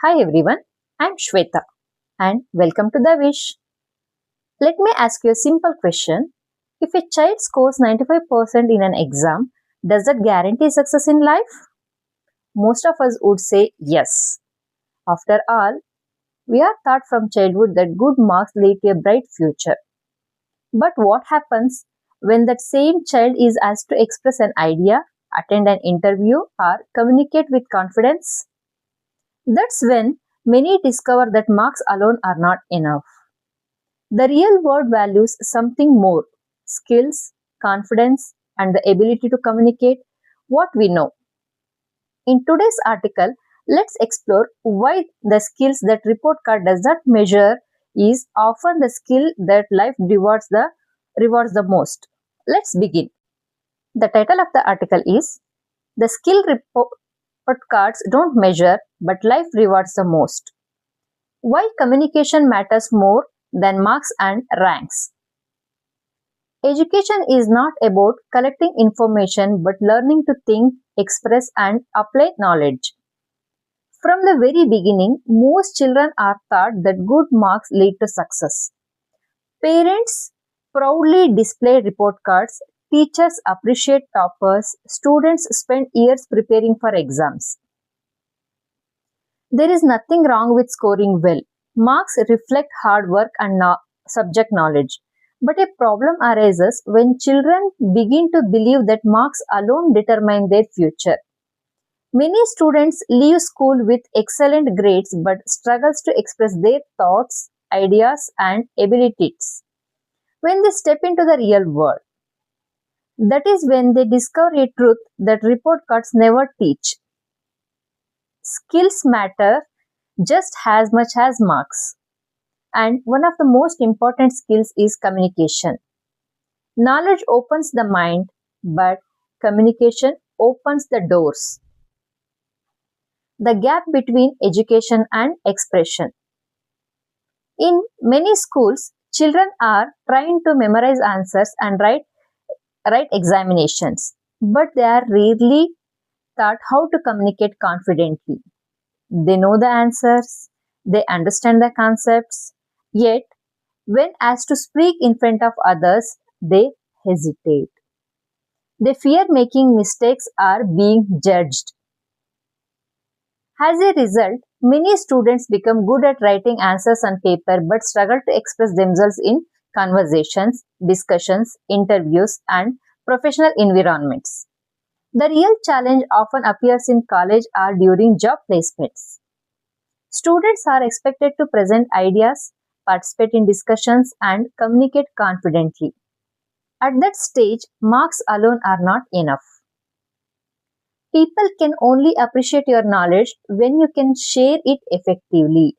Hi everyone, I'm Shwetha and welcome to the Wish. Let me ask you a simple question. If a child scores 95% in an exam, does that guarantee success in life? Most of us would say yes. After all, we are taught from childhood that good marks lead to a bright future. But what happens when that same child is asked to express an idea, attend an interview, or communicate with confidence? That's when many discover that marks alone are not enough. The real world values something more: skills, confidence, and the ability to communicate what we know. In today's article, let's explore why the skills that report card does not measure is often the skill that life rewards the most. Let's begin. The title of the article is The Skill Report Cards Don't Measure but Life Rewards the Most. Why communication matters more than marks and ranks. Education is not about collecting information but learning to think, express, and apply knowledge. From the very beginning, most children are taught that good marks lead to success. Parents proudly display report cards, teachers appreciate toppers, students spend years preparing for exams. There is nothing wrong with scoring well. Marks reflect hard work and subject knowledge. But a problem arises when children begin to believe that marks alone determine their future. Many students leave school with excellent grades but struggles to express their thoughts, ideas and abilities when they step into the real world. That is when they discover a truth that report cards never teach. Skills matter just as much as marks. And one of the most important skills is communication. Knowledge opens the mind, but communication opens the doors. The gap between education and expression. In many schools, children are trying to memorize answers and write examinations, but they are rarely taught how to communicate confidently. They know the answers, they understand the concepts, yet when asked to speak in front of others, they hesitate. They fear making mistakes or being judged. As a result, many students become good at writing answers on paper but struggle to express themselves in conversations, discussions, interviews, and professional environments. The real challenge often appears in college or during job placements. Students are expected to present ideas, participate in discussions, and communicate confidently. At that stage, marks alone are not enough. People can only appreciate your knowledge when you can share it effectively.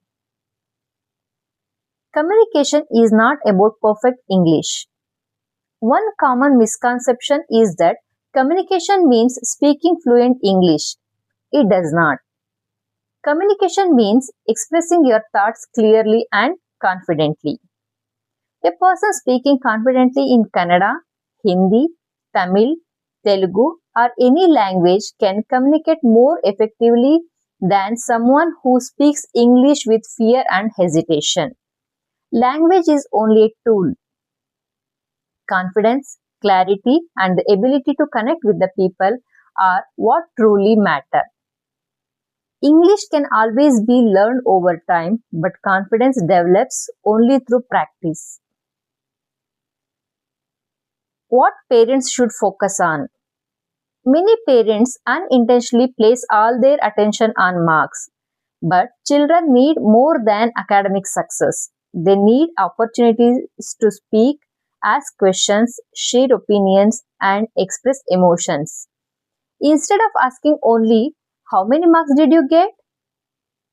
Communication is not about perfect English. One common misconception is that communication means speaking fluent English. It does not. Communication means expressing your thoughts clearly and confidently. A person speaking confidently in Kannada, Hindi, Tamil, Telugu, or any language can communicate more effectively than someone who speaks English with fear and hesitation. Language is only a tool. Confidence, clarity, and the ability to connect with the people are what truly matter. English can always be learned over time, but confidence develops only through practice. What parents should focus on? Many parents unintentionally place all their attention on marks, but children need more than academic success. They need opportunities to speak, ask questions, share opinions, and express emotions. Instead of asking only, "How many marks did you get?"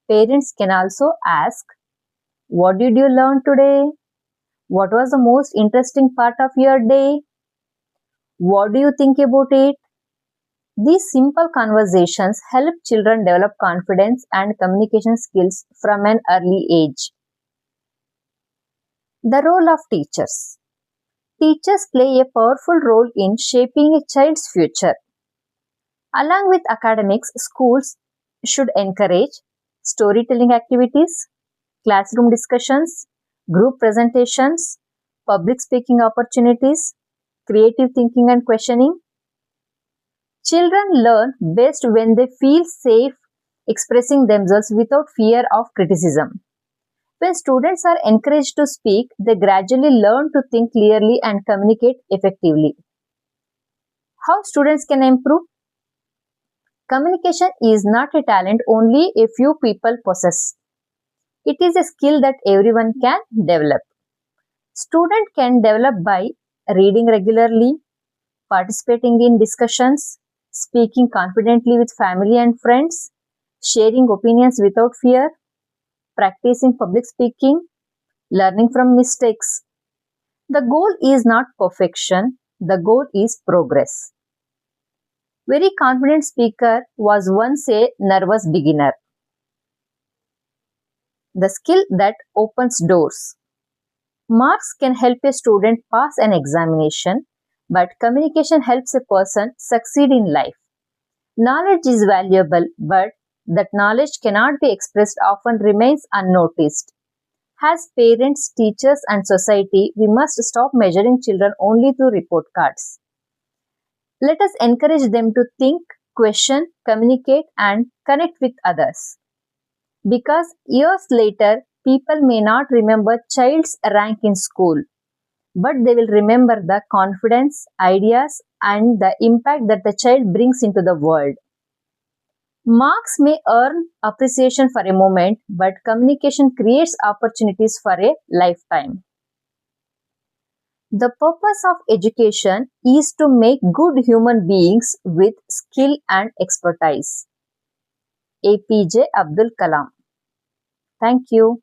parents can also ask, "What did you learn today? What was the most interesting part of your day? What do you think about it?" These simple conversations help children develop confidence and communication skills from an early age. The role of teachers. Teachers play a powerful role in shaping a child's future. Along with academics, schools should encourage storytelling activities, classroom discussions, group presentations, public speaking opportunities, creative thinking and questioning. Children learn best when they feel safe expressing themselves without fear of criticism. When students are encouraged to speak, they gradually learn to think clearly and communicate effectively. How students can improve? Communication is not a talent only a few people possess. It is a skill that everyone can develop. Student can develop by reading regularly, participating in discussions, speaking confidently with family and friends, sharing opinions without fear, practicing public speaking, learning from mistakes. The goal is not perfection, the goal is progress. Very confident speaker was once a nervous beginner. The skill that opens doors. Marks can help a student pass an examination, but communication helps a person succeed in life. Knowledge is valuable, but that knowledge cannot be expressed often remains unnoticed. As parents, teachers, and society, we must stop measuring children only through report cards. Let us encourage them to think, question, communicate, and connect with others. Because years later, people may not remember child's rank in school, but they will remember the confidence, ideas, and the impact that the child brings into the world. Marks may earn appreciation for a moment, but communication creates opportunities for a lifetime. The purpose of education is to make good human beings with skill and expertise. APJ Abdul Kalam. Thank you.